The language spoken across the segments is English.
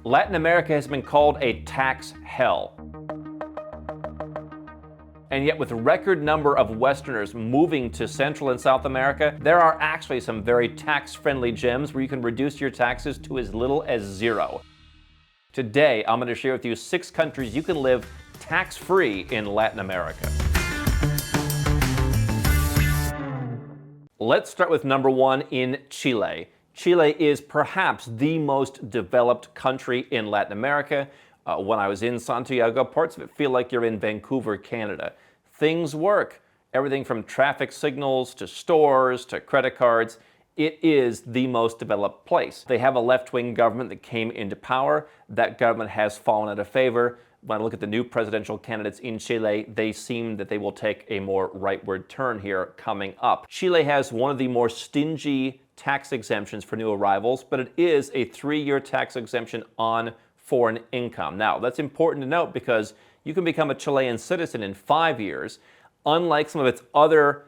Latin America has been called a tax hell. And yet with a record number of Westerners moving to Central and South America, there are actually some very tax-friendly gems where you can reduce your taxes to as little as 0. Today, I'm going to share with you 6 countries you can live tax-free in Latin America. Let's start with number 1 in Chile. Chile is perhaps the most developed country in Latin America. When I was in Santiago, parts of it feel like you're in Vancouver, Canada. Things work. Everything from traffic signals to stores to credit cards. It is the most developed place. They have a left-wing government that came into power. That government has fallen out of favor. When I look at the new presidential candidates in Chile, they seem that they will take a more rightward turn here coming up. Chile has one of the more stingy tax exemptions for new arrivals, but it is a 3-year tax exemption on foreign income. Now, that's important to note because you can become a Chilean citizen in 5 years. Unlike some of its other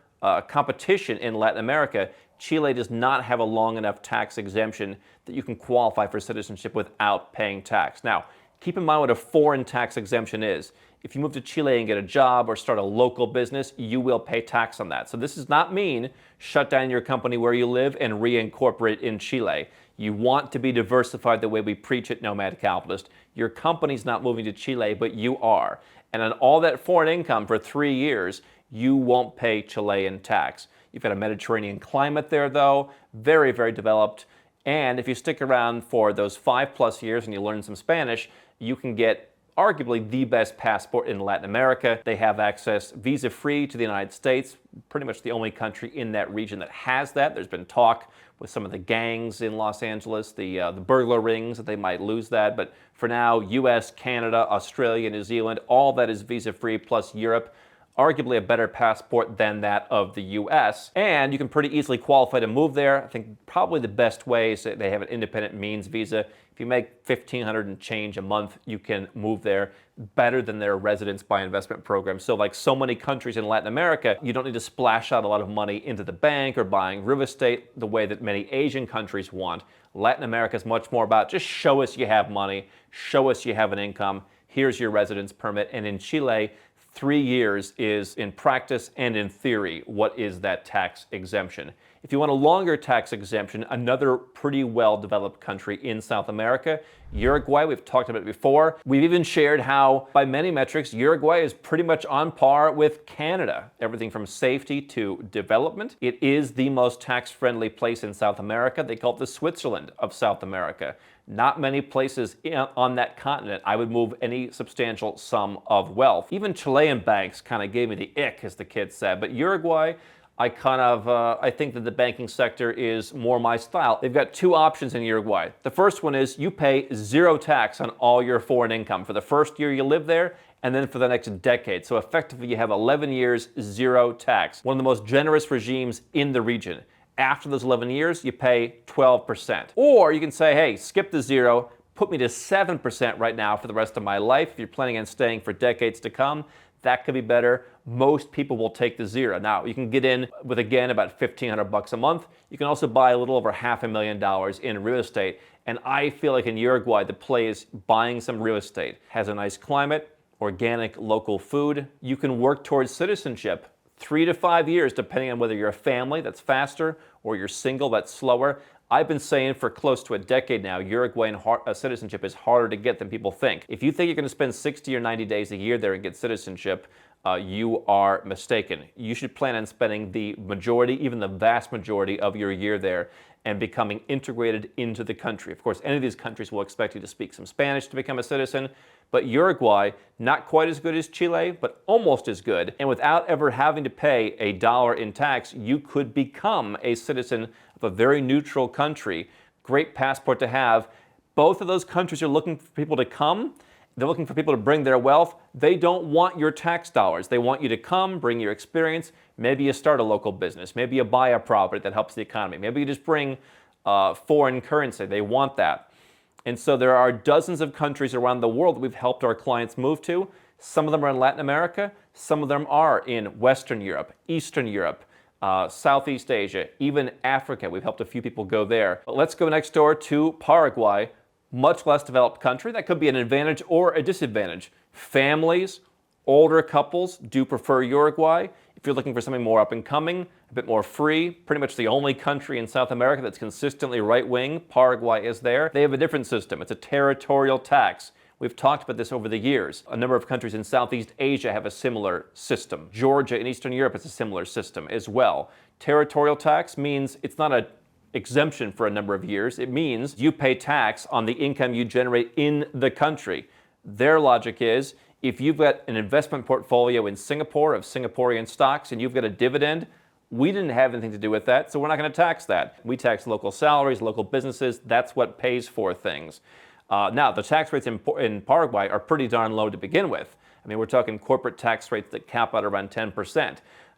competition in Latin America, Chile does not have a long enough tax exemption that you can qualify for citizenship without paying tax. Now, keep in mind what a foreign tax exemption is. If you move to Chile and get a job or start a local business, you will pay tax on that. So this does not mean shut down your company where you live and reincorporate in Chile. You want to be diversified the way we preach at Nomad Capitalist. Your company's not moving to Chile, but you are. And on all that foreign income for 3 years, you won't pay Chilean tax. You've got a Mediterranean climate there, though, very, very developed. And if you stick around for those 5+ years and you learn some Spanish, you can get arguably the best passport in Latin America. They have access visa-free to the United States, pretty much the only country in that region that has that. There's been talk with some of the gangs in Los Angeles, the burglar rings, that they might lose that. But for now, US, Canada, Australia, New Zealand, all that is visa-free, plus Europe. Arguably a better passport than that of the US. And you can pretty easily qualify to move there. I think probably the best way is that they have an independent means visa. If you make $1,500 and change a month, you can move there, better than their residence by investment program. So like so many countries in Latin America, you don't need to splash out a lot of money into the bank or buying real estate the way that many Asian countries want. Latin America is much more about just show us you have money, show us you have an income, here's your residence permit. And in Chile, 3 years is, in practice and in theory, what is that tax exemption. If you want a longer tax exemption, another pretty well-developed country in South America, Uruguay, we've talked about it before. We've even shared how, by many metrics, Uruguay is pretty much on par with Canada. Everything from safety to development. It is the most tax-friendly place in South America. They call it the Switzerland of South America. Not many places on that continent I would move any substantial sum of wealth. Even Chilean banks kind of gave me the ick, as the kids said. But Uruguay, I think that the banking sector is more my style. They've got 2 options in Uruguay. The first one is you pay 0 tax on all your foreign income for the first year you live there, and then for the next decade. So effectively you have 11 years, 0 tax. One of the most generous regimes in the region. After those 11 years, you pay 12%. Or you can say, hey, skip the 0, put me to 7% right now for the rest of my life. If you're planning on staying for decades to come, that could be better. Most people will take the 0. Now, you can get in with, again, about $1,500 a month. You can also buy a little over $500,000 in real estate. And I feel like in Uruguay, the play is buying some real estate. Has a nice climate, organic local food. You can work towards citizenship. 3 to 5 years, depending on whether you're a family, that's faster, or you're single, that's slower. I've been saying for close to a decade now, Uruguayan citizenship is harder to get than people think. If you think you're going to spend 60 or 90 days a year there and get citizenship, you are mistaken. You should plan on spending the majority, even the vast majority of your year there and becoming integrated into the country. Of course, any of these countries will expect you to speak some Spanish to become a citizen, but Uruguay, not quite as good as Chile, but almost as good. And without ever having to pay $1 in tax, you could become a citizen of a very neutral country. Great passport to have. Both of those countries are looking for people to come. They're looking for people to bring their wealth. They don't want your tax dollars. They want you to come, bring your experience. Maybe you start a local business. Maybe you buy a property that helps the economy. Maybe you just bring foreign currency. They want that. And so there are dozens of countries around the world that we've helped our clients move to. Some of them are in Latin America. Some of them are in Western Europe, Eastern Europe, Southeast Asia, even Africa. We've helped a few people go there. But let's go next door to Paraguay. much less developed country. That could be an advantage or a disadvantage. Families, older couples do prefer Uruguay. If you're looking for something more up and coming, a bit more free, pretty much the only country in South America that's consistently right-wing, Paraguay is there. They have a different system. It's a territorial tax. We've talked about this over the years. A number of countries in Southeast Asia have a similar system. Georgia in Eastern Europe has a similar system as well. Territorial tax means it's not an exemption for a number of years. It means you pay tax on the income you generate in the country. Their logic is, if you've got an investment portfolio in Singapore of Singaporean stocks and you've got a dividend, we didn't have anything to do with that, so we're not going to tax that. We tax local salaries, local businesses. That's what pays for things. Now, the tax rates in Paraguay are pretty darn low to begin with. I mean, we're talking corporate tax rates that cap out around 10%.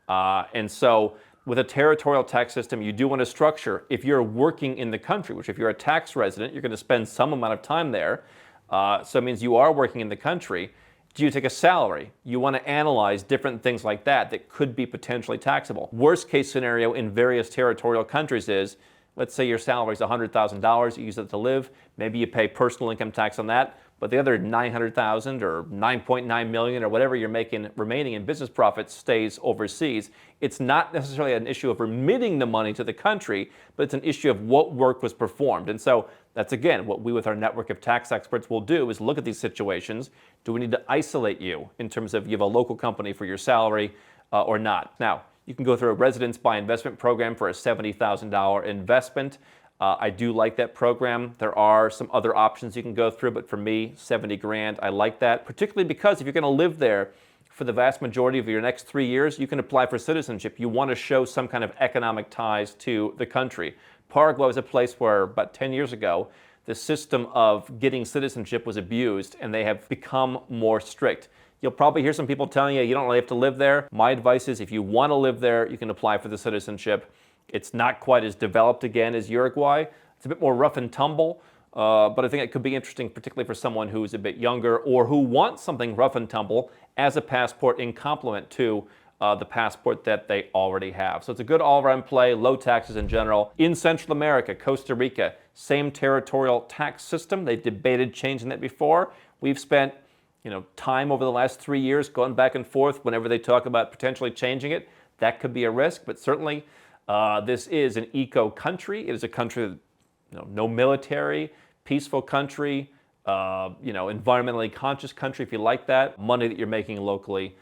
And so with a territorial tax system, you do want to structure, if you're working in the country, which if you're a tax resident, you're going to spend some amount of time there. So it means you are working in the country. Do you take a salary? You want to analyze different things like that that could be potentially taxable. Worst case scenario in various territorial countries is, let's say your salary is $100,000, you use it to live, maybe you pay personal income tax on that, but the other $900,000 or $9.9 million or whatever you're making remaining in business profits stays overseas. It's not necessarily an issue of remitting the money to the country, but it's an issue of what work was performed. And so that's, again, what we with our network of tax experts will do is look at these situations. Do we need to isolate you in terms of you have a local company for your salary or not? Now, you can go through a residence by investment program for a $70,000 investment. I do like that program. There are some other options you can go through, but for me, 70 grand, I like that, particularly because if you're going to live there for the vast majority of your next 3 years, you can apply for citizenship. You want to show some kind of economic ties to the country. Paraguay was a place where about 10 years ago, the system of getting citizenship was abused, and they have become more strict. You'll probably hear some people telling you don't really have to live there. My advice is if you want to live there, you can apply for the citizenship. It's not quite as developed again as Uruguay. It's a bit more rough and tumble, but I think it could be interesting, particularly for someone who's a bit younger or who wants something rough and tumble as a passport in complement to the passport that they already have. So it's a good all-around play, low taxes in general. In Central America, Costa Rica, same territorial tax system. They've debated changing that before. We've spent time over the last 3 years going back and forth whenever they talk about potentially changing it. That could be a risk, but certainly this is an eco country. It is a country that, no military, peaceful country, environmentally conscious country, if you like that. Money that you're making locally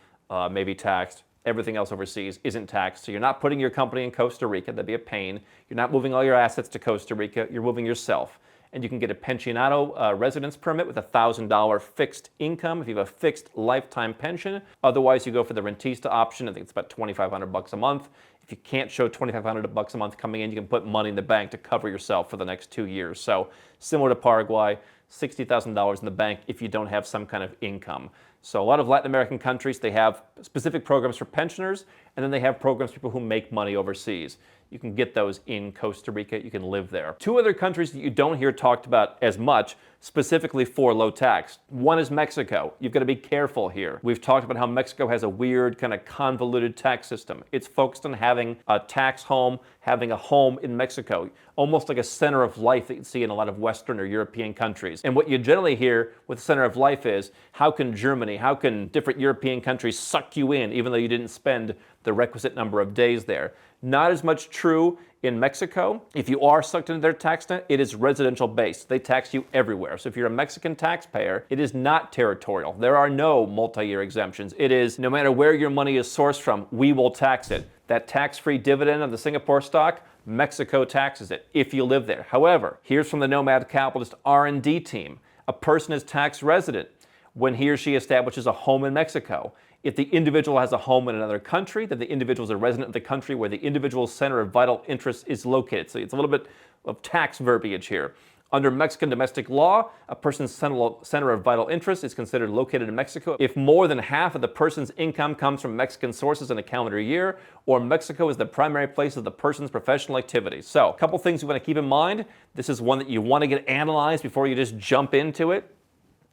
may be taxed. Everything else overseas isn't taxed. So you're not putting your company in Costa Rica. That'd be a pain. You're not moving all your assets to Costa Rica. You're moving yourself. And you can get a pensionado residence permit with a $1,000 fixed income if you have a fixed lifetime pension. Otherwise, you go for the rentista option. I think it's about $2,500 a month. If you can't show $2,500 a month coming in, you can put money in the bank to cover yourself for the next 2 years. So similar to Paraguay, $60,000 in the bank if you don't have some kind of income. So a lot of Latin American countries, they have specific programs for pensioners, and then they have programs for people who make money overseas. You can get those in Costa Rica. You can live there. 2 other countries that you don't hear talked about as much, specifically for low tax. One is Mexico. You've got to be careful here. We've talked about how Mexico has a weird kind of convoluted tax system. It's focused on having a tax home, having a home in Mexico, almost like a center of life that you see in a lot of Western or European countries. And what you generally hear with the center of life is, how can Germany, how can different European countries suck you in even though you didn't spend the requisite number of days there? Not as much true in Mexico. If you are sucked into their tax net, it is residential based. They tax you everywhere. So if you're a Mexican taxpayer, it is not territorial. There are no multi-year exemptions. It is, no matter where your money is sourced from, we will tax it. That tax-free dividend on the Singapore stock, Mexico taxes it if you live there. However, here's from the Nomad Capitalist R&D team. A person is tax resident when he or she establishes a home in Mexico. If the individual has a home in another country, then the individual is a resident of the country where the individual's center of vital interest is located. So it's a little bit of tax verbiage here. Under Mexican domestic law, a person's center of vital interest is considered located in Mexico if more than half of the person's income comes from Mexican sources in a calendar year, or Mexico is the primary place of the person's professional activities. So a couple things you want to keep in mind. This is one that you want to get analyzed before you just jump into it.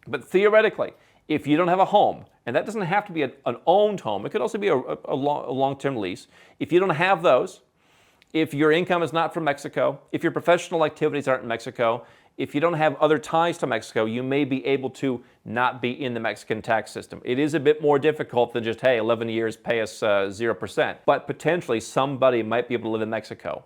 But theoretically, if you don't have a home, and that doesn't have to be an owned home, it could also be a long-term lease. If you don't have those, if your income is not from Mexico, if your professional activities aren't in Mexico, if you don't have other ties to Mexico, you may be able to not be in the Mexican tax system. It is a bit more difficult than just, hey, 11 years, pay us 0%. But potentially somebody might be able to live in Mexico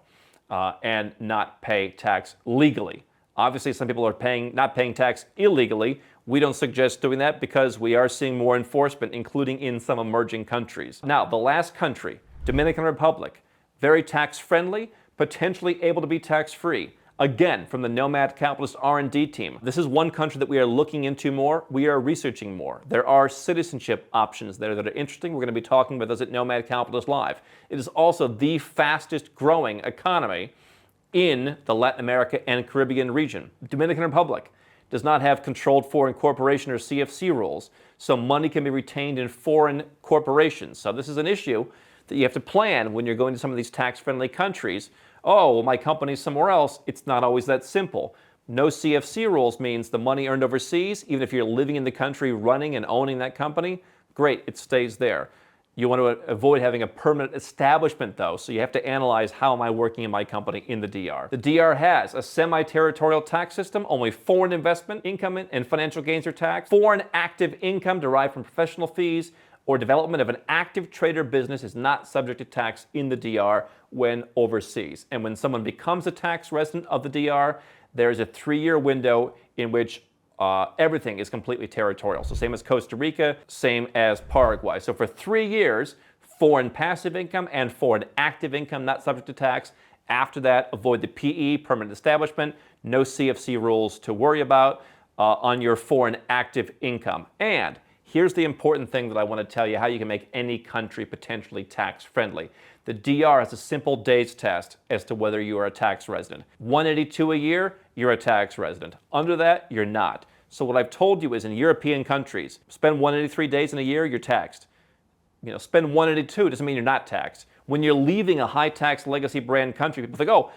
and not pay tax legally. Obviously, some people are not paying tax illegally. We don't suggest doing that because we are seeing more enforcement, including in some emerging countries. Now, the last country, Dominican Republic, very tax-friendly, potentially able to be tax-free. Again, from the Nomad Capitalist R&D team. This is one country that we are looking into more. We are researching more. There are citizenship options there that are interesting. We're going to be talking about those at Nomad Capitalist Live. It is also the fastest growing economy in the Latin America and Caribbean region. Dominican Republic does not have controlled foreign corporation or CFC rules, so money can be retained in foreign corporations. So this is an issue that you have to plan when you're going to some of these tax-friendly countries. Oh, well, my company's somewhere else. It's not always that simple. No CFC rules means the money earned overseas, even if you're living in the country running and owning that company, great, it stays there. You want to avoid having a permanent establishment, though, so you have to analyze how am I working in my company in the DR. The DR has a semi-territorial tax system. Only foreign investment income and financial gains are taxed. Foreign active income derived from professional fees or development of an active trader business is not subject to tax in the DR when overseas. And when someone becomes a tax resident of the DR, there is a 3-year window in which everything is completely territorial. So same as Costa Rica, same as Paraguay. So for 3 years, foreign passive income and foreign active income not subject to tax. After that, avoid the PE, permanent establishment, no CFC rules to worry about on your foreign active income. And here's the important thing that I want to tell you, how you can make any country potentially tax-friendly. The DR has a simple days test as to whether you are a tax resident. 182 a year, you're a tax resident. Under that, you're not. So what I've told you is in European countries, spend 183 days in a year, you're taxed. Spend 182 doesn't mean you're not taxed. When you're leaving a high-tax legacy brand country, people think, oh,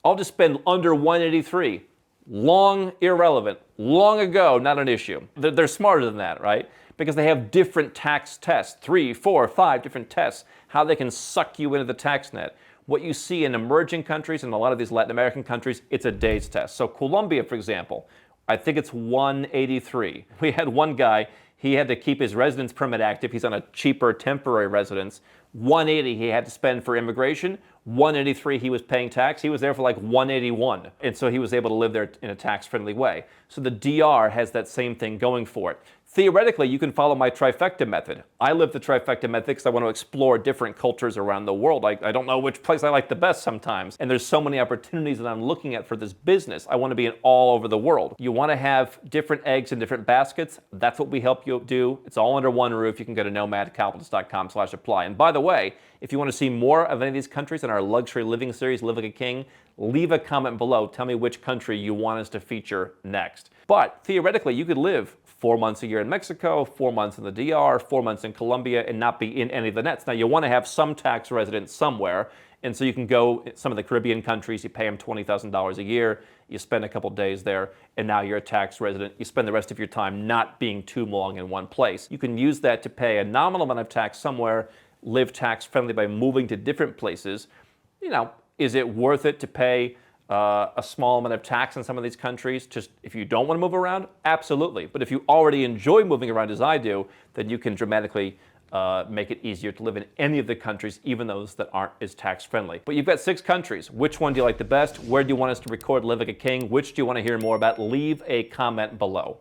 I'll just spend under 183. Long irrelevant. Long ago, not an issue. They're smarter than that, right? Because they have different tax tests, 3, 4, 5 different tests, how they can suck you into the tax net. What you see in emerging countries and a lot of these Latin American countries, it's a days test. So Colombia, for example, I think it's 183. We had one guy, he had to keep his residence permit active. He's on a cheaper temporary residence. 180 he had to spend for immigration. 183 he was paying tax. He was there for like 181. And so he was able to live there in a tax-friendly way. So the DR has that same thing going for it. Theoretically, you can follow my Trifecta Method. I live the Trifecta Method because I want to explore different cultures around the world. I don't know which place I like the best sometimes. And there's so many opportunities that I'm looking at for this business. I want to be in all over the world. You want to have different eggs in different baskets. That's what we help you do. It's all under one roof. You can go to nomadcapitalist.com/apply. And by the way, if you want to see more of any of these countries in our luxury living series, Live Like a King, leave a comment below. Tell me which country you want us to feature next. But theoretically, you could live 4 months a year in Mexico, 4 months in the DR, 4 months in Colombia, and not be in any of the nets. Now, you want to have some tax residence somewhere, and so you can go some of the Caribbean countries, you pay them $20,000 a year, you spend a couple days there, and now you're a tax resident. You spend the rest of your time not being too long in one place. You can use that to pay a nominal amount of tax somewhere, live tax-friendly by moving to different places. Is it worth it to pay a small amount of tax in some of these countries just if you don't want to move around? Absolutely. But if you already enjoy moving around as I do, then you can dramatically make it easier to live in any of the countries, even those that aren't as tax-friendly. But you've got 6 countries. Which one do you like the best? Where do you want us to record Live Like a King? Which do you want to hear more about? Leave a comment below.